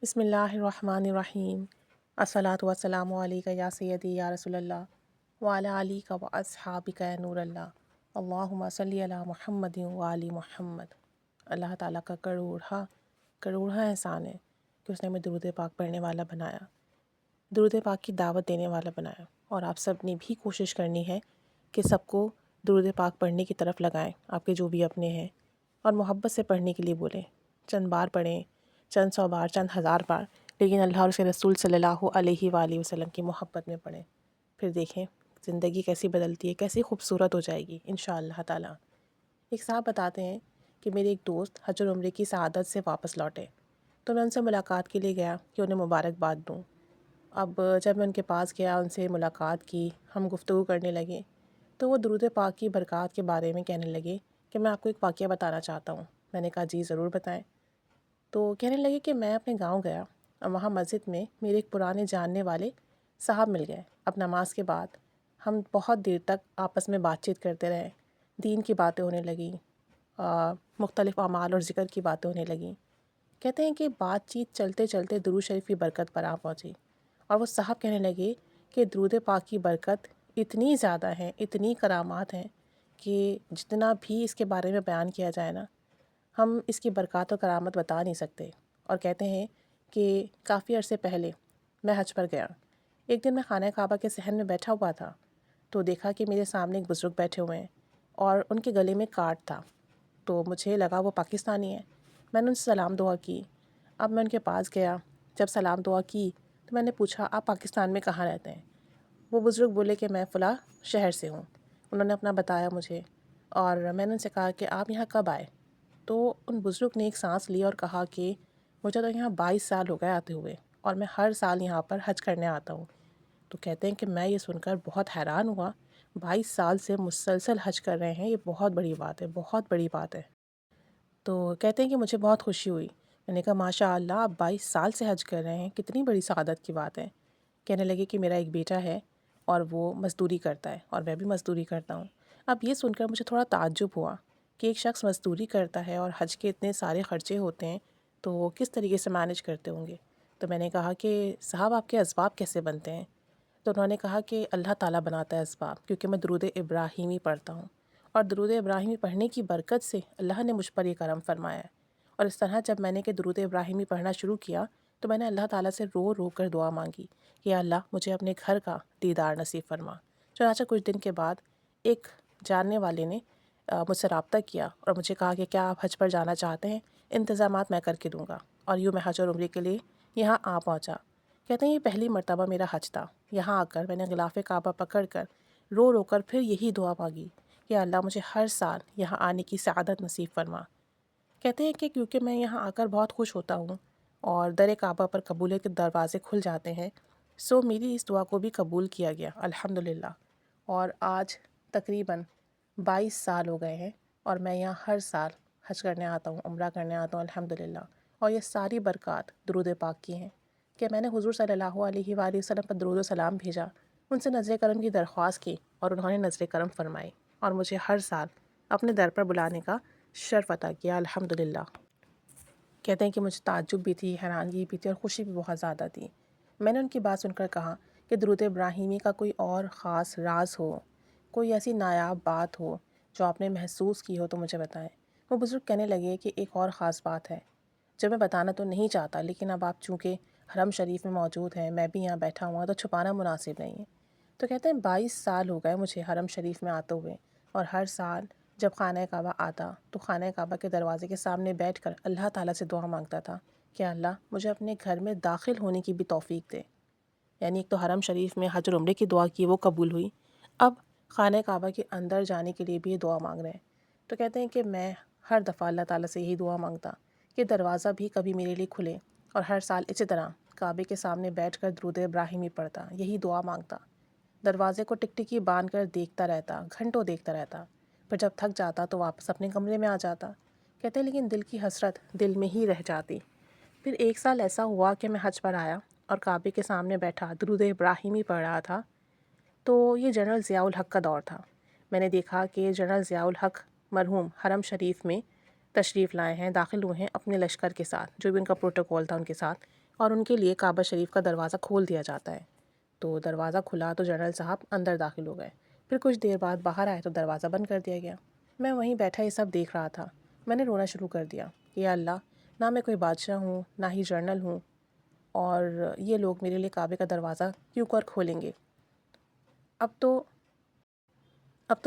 بسم اللہ الرحمن الرحیم۔ الصلاۃ والسلام علیک یا سیدی یا رسول اللہ وعلی آلک و اصحابک یا نور اللہ، اللہم صلی علی محمد و آل محمد۔ اللہ تعالیٰ کا کروڑہ احسان ہے کہ اس نے ہمیں درود پاک پڑھنے والا بنایا، درود پاک کی دعوت دینے والا بنایا، اور آپ سب نے بھی کوشش کرنی ہے کہ سب کو درود پاک پڑھنے کی طرف لگائیں، آپ کے جو بھی اپنے ہیں، اور محبت سے پڑھنے کے لیے بولیں۔ چند بار پڑھیں، چند سو بار، چند ہزار بار، لیکن اللہ اور اس کے رسول صلی اللہ علیہ وآلہ وسلم کی محبت میں پڑھیں۔ پھر دیکھیں زندگی کیسی بدلتی ہے، کیسی خوبصورت ہو جائے گی انشاءاللہ تعالیٰ۔ ایک صاحب بتاتے ہیں کہ میرے ایک دوست حج اور عمرے کی سعادت سے واپس لوٹے، تو میں ان سے ملاقات کے لیے گیا کہ انہیں مبارکباد دوں۔ اب جب میں ان کے پاس گیا، ان سے ملاقات کی، ہم گفتگو کرنے لگے، تو وہ درود پاک کی برکات کے بارے میں کہنے لگے کہ میں آپ کو ایک واقعہ بتانا چاہتا ہوں۔ میں نے کہا جی ضرور بتائیں۔ تو کہنے لگے کہ میں اپنے گاؤں گیا اور وہاں مسجد میں میرے ایک پرانے جاننے والے صاحب مل گئے۔ اب نماز کے بعد ہم بہت دیر تک آپس میں بات چیت کرتے رہے، دین کی باتیں ہونے لگیں، مختلف اعمال اور ذکر کی باتیں ہونے لگیں۔ کہتے ہیں کہ بات چیت چلتے چلتے درود شریف کی برکت پر آ پہنچی، اور وہ صاحب کہنے لگے کہ درود پاک کی برکت اتنی زیادہ ہے، اتنی کرامات ہیں کہ جتنا بھی اس کے بارے میں بیان کیا جائے نا، ہم اس کی برکات و کرامت بتا نہیں سکتے۔ اور کہتے ہیں کہ کافی عرصے پہلے میں حج پر گیا، ایک دن میں خانہ کعبہ کے صحن میں بیٹھا ہوا تھا، تو دیکھا کہ میرے سامنے ایک بزرگ بیٹھے ہوئے ہیں اور ان کے گلے میں کارڈ تھا، تو مجھے لگا وہ پاکستانی ہے۔ میں نے ان سے سلام دعا کی۔ اب میں ان کے پاس گیا، جب سلام دعا کی تو میں نے پوچھا آپ پاکستان میں کہاں رہتے ہیں؟ وہ بزرگ بولے کہ میں فلاں شہر سے ہوں۔ انہوں نے اپنا بتایا مجھے، اور میں نے ان سے کہا کہ آپ یہاں کب آئے؟ تو ان بزرگ نے ایک سانس لی اور کہا کہ مجھے تو یہاں 22 سال ہو گئے آتے ہوئے، اور میں ہر سال یہاں پر حج کرنے آتا ہوں۔ تو کہتے ہیں کہ میں یہ سن کر بہت حیران ہوا، 22 سال سے مسلسل حج کر رہے ہیں، یہ بہت بڑی بات ہے، بہت بڑی بات ہے۔ تو کہتے ہیں کہ مجھے بہت خوشی ہوئی۔ میں نے کہا ماشاء اللہ آپ 22 سال سے حج کر رہے ہیں، کتنی بڑی سعادت کی بات ہے۔ کہنے لگے کہ میرا ایک بیٹا ہے اور وہ مزدوری کرتا ہے اور میں بھی مزدوری کرتا ہوں۔ اب یہ سن کر مجھے تھوڑا تعجب ہوا کہ ایک شخص مزدوری کرتا ہے اور حج کے اتنے سارے خرچے ہوتے ہیں، تو وہ کس طریقے سے مینیج کرتے ہوں گے۔ تو میں نے کہا کہ صاحب آپ کے اسباب کیسے بنتے ہیں؟ تو انہوں نے کہا کہ اللہ تعالیٰ بناتا ہے اسباب، کیونکہ میں درود ابراہیمی پڑھتا ہوں، اور درود ابراہیمی پڑھنے کی برکت سے اللہ نے مجھ پر یہ کرم فرمایا ہے۔ اور اس طرح جب میں نے کہ درود ابراہیمی پڑھنا شروع کیا تو میں نے اللہ تعالیٰ سے رو رو کر دعا مانگی کہ یا اللہ مجھے اپنے گھر کا دیدار نصیب فرما۔ چنانچہ کچھ دن کے بعد ایک جاننے والے نے مجھ سے رابطہ کیا اور مجھے کہا کہ کیا آپ حج پر جانا چاہتے ہیں؟ انتظامات میں کر کے دوں گا۔ اور یوں میں حج اور عمرے کے لیے یہاں آ پہنچا۔ کہتے ہیں یہ پہلی مرتبہ میرا حج تھا۔ یہاں آ کر میں نے غلاف کعبہ پکڑ کر رو رو کر پھر یہی دعا مانگی کہ اللہ مجھے ہر سال یہاں آنے کی سعادت نصیب فرما۔ کہتے ہیں کہ کیونکہ میں یہاں آ کر بہت خوش ہوتا ہوں اور در کعبہ پر قبولیت کے دروازے کھل جاتے ہیں، سو میری اس دعا کو بھی قبول کیا گیا الحمدللہ۔ اور آج تقریباً 22 سال ہو گئے ہیں، اور میں یہاں ہر سال حج کرنے آتا ہوں، عمرہ کرنے آتا ہوں الحمدللہ۔ اور یہ ساری برکات درود پاک کی ہیں کہ میں نے حضور صلی اللہ علیہ وآلہ وسلم پر درود و سلام بھیجا، ان سے نظر کرم کی درخواست کی اور انہوں نے نظر کرم فرمائی، اور مجھے ہر سال اپنے در پر بلانے کا شرف عطا کیا الحمدللہ۔ کہتے ہیں کہ مجھے تعجب بھی تھی، حیرانگی بھی تھی، اور خوشی بھی بہت زیادہ تھی۔ میں نے ان کی بات سن کر کہا کہ درود ابراہیمی کا کوئی اور خاص راز ہو، کوئی ایسی نایاب بات ہو جو آپ نے محسوس کی ہو تو مجھے بتائیں۔ وہ بزرگ کہنے لگے کہ ایک اور خاص بات ہے جو میں بتانا تو نہیں چاہتا، لیکن اب آپ چونکہ حرم شریف میں موجود ہیں، میں بھی یہاں بیٹھا ہوا تو چھپانا مناسب نہیں ہے۔ تو کہتے ہیں 22 سال ہو گئے مجھے حرم شریف میں آتے ہوئے، اور ہر سال جب خانہ کعبہ آتا تو خانہ کعبہ کے دروازے کے سامنے بیٹھ کر اللہ تعالیٰ سے دعا مانگتا تھا کہ اللہ مجھے اپنے گھر میں داخل ہونے کی بھی توفیق دے۔ یعنی ایک تو حرم شریف میں حج اور عمرے کی دعا کی، وہ قبول ہوئی، اب خانہ کعبہ کے اندر جانے کے لیے بھی یہ دعا مانگ رہے ہیں۔ تو کہتے ہیں کہ میں ہر دفعہ اللہ تعالیٰ سے یہی دعا مانگتا کہ دروازہ بھی کبھی میرے لیے کھلے، اور ہر سال اسی طرح کعبے کے سامنے بیٹھ کر درود ابراہیمی پڑھتا، یہی دعا مانگتا، دروازے کو ٹکٹکی باندھ کر دیکھتا رہتا، گھنٹوں دیکھتا رہتا، پھر جب تھک جاتا تو واپس اپنے کمرے میں آ جاتا۔ کہتے ہیں لیکن دل کی حسرت دل میں ہی رہ جاتی۔ پھر ایک سال ایسا ہوا کہ میں حج پر آیا اور کعبے کے سامنے بیٹھا درود ابراہیمی پڑھ رہا تھا، تو یہ جنرل ضیاء الحق کا دور تھا۔ میں نے دیکھا کہ جنرل ضیاء الحق مرحوم حرم شریف میں تشریف لائے ہیں، داخل ہوئے ہیں اپنے لشکر کے ساتھ، جو بھی ان کا پروٹوکول تھا ان کے ساتھ۔ اور ان کے لیے کعبہ شریف کا دروازہ کھول دیا جاتا ہے۔ تو دروازہ کھلا تو جنرل صاحب اندر داخل ہو گئے، پھر کچھ دیر بعد باہر آئے تو دروازہ بند کر دیا گیا۔ میں وہیں بیٹھا یہ سب دیکھ رہا تھا۔ میں نے رونا شروع کر دیا کہ یا اللہ، نہ میں کوئی بادشاہ ہوں نہ ہی جنرل ہوں، اور یہ لوگ میرے لیے کعبے کا دروازہ کیوں کر کھولیں گے؟ اب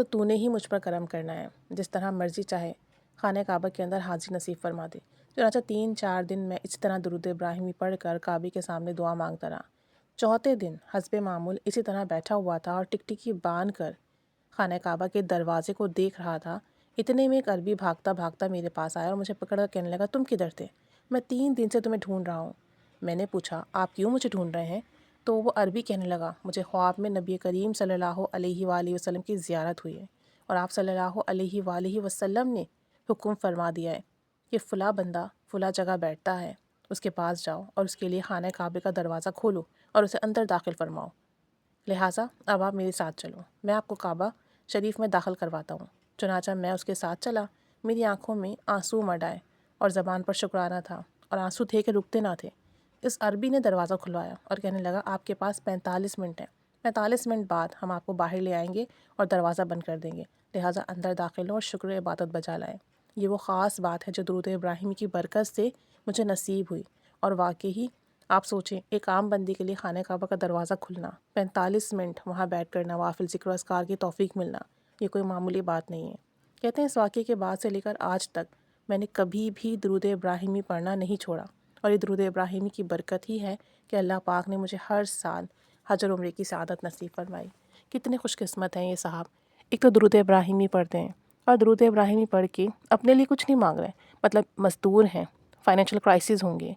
تو نے ہی مجھ پر کرم کرنا ہے، جس طرح مرضی چاہے خانہ کعبہ کے اندر حاضری نصیب فرما دے۔ چنانچہ 3-4 دن میں اسی طرح درود ابراہیمی پڑھ کر کعبے کے سامنے دعا مانگتا رہا۔ چوتھے دن حسب معمول اسی طرح بیٹھا ہوا تھا اور ٹکٹکی باندھ کر خانہ کعبہ کے دروازے کو دیکھ رہا تھا۔ اتنے میں ایک عربی بھاگتا بھاگتا میرے پاس آیا اور مجھے پکڑ کر کہنے لگا، تم کدھر تھے؟ میں 3 دن سے تمہیں ڈھونڈ رہا ہوں۔ میں نے پوچھا، آپ کیوں مجھے ڈھونڈ رہے ہیں؟ تو وہ عربی کہنے لگا، مجھے خواب میں نبی کریم صلی اللہ علیہ وآلہ وسلم کی زیارت ہوئی ہے، اور آپ صلی اللہ علیہ وآلہ وسلم نے حکم فرما دیا ہے کہ فلاں بندہ فلاں جگہ بیٹھتا ہے، اس کے پاس جاؤ اور اس کے لیے خانہ کعبے کا دروازہ کھولو اور اسے اندر داخل فرماؤ۔ لہٰذا اب آپ میرے ساتھ چلو، میں آپ کو کعبہ شریف میں داخل کرواتا ہوں۔ چنانچہ میں اس کے ساتھ چلا۔ میری آنکھوں میں آنسو مڈ آئے اور زبان پر شکرانہ تھا، اور آنسو تھے کہ رکتے نہ تھے۔ اس عربی نے دروازہ کھلوایا اور کہنے لگا، آپ کے پاس 45 منٹ ہیں، 45 منٹ بعد ہم آپ کو باہر لے آئیں گے اور دروازہ بند کر دیں گے، لہٰذا اندر داخل ہو اور شکر عبادت بجا لائیں۔ یہ وہ خاص بات ہے جو درود ابراہیمی کی برکت سے مجھے نصیب ہوئی، اور واقعی آپ سوچیں، ایک عام بندی کے لیے خانہ کعبہ کا دروازہ کھلنا، 45 منٹ وہاں بیٹھ کر نوافل ذکر و اذکار کی توفیق ملنا، یہ کوئی معمولی بات نہیں ہے۔ کہتے ہیں اس واقعے کے بعد سے لے کر آج تک میں نے کبھی بھی درود ابراہیمی پڑھنا نہیں چھوڑا، اور یہ درود ابراہیمی کی برکت ہی ہے کہ اللہ پاک نے مجھے ہر سال حج اور عمرے کی سعادت نصیب فرمائی۔ کتنے خوش قسمت ہیں یہ صاحب، ایک تو درود ابراہیمی پڑھتے ہیں، اور درود ابراہیمی پڑھ کے اپنے لیے کچھ نہیں مانگ رہے، مطلب مزدور ہیں، فائنینشیل کرائسز ہوں گے،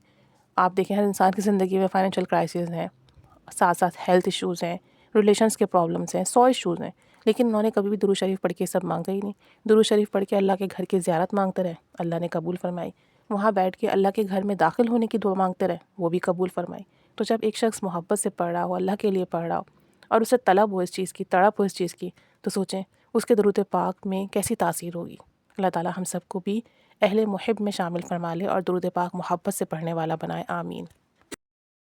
آپ دیکھیں ہر انسان کی زندگی میں فائنینشیل کرائسز ہیں، ساتھ ساتھ ہیلتھ ایشوز ہیں، ریلیشنز کے پرابلمس ہیں، 100 ایشوز ہیں، لیکن انہوں نے کبھی بھی درود شریف پڑھ کے سب مانگا ہی نہیں۔ درود شریف پڑھ کے اللہ کے گھر کی زیارت مانگتے رہے، اللہ نے قبول فرمائی۔ وہاں بیٹھ کے اللہ کے گھر میں داخل ہونے کی دعا مانگتے رہے، وہ بھی قبول فرمائی۔ تو جب ایک شخص محبت سے پڑھ رہا ہو، اللہ کے لیے پڑھ رہا ہو، اور اسے طلب ہو اس چیز کی، تڑپ ہو اس چیز کی، تو سوچیں اس کے درود پاک میں کیسی تاثیر ہوگی۔ اللہ تعالی ہم سب کو بھی اہل محب میں شامل فرما لے اور درود پاک محبت سے پڑھنے والا بنائے، آمین۔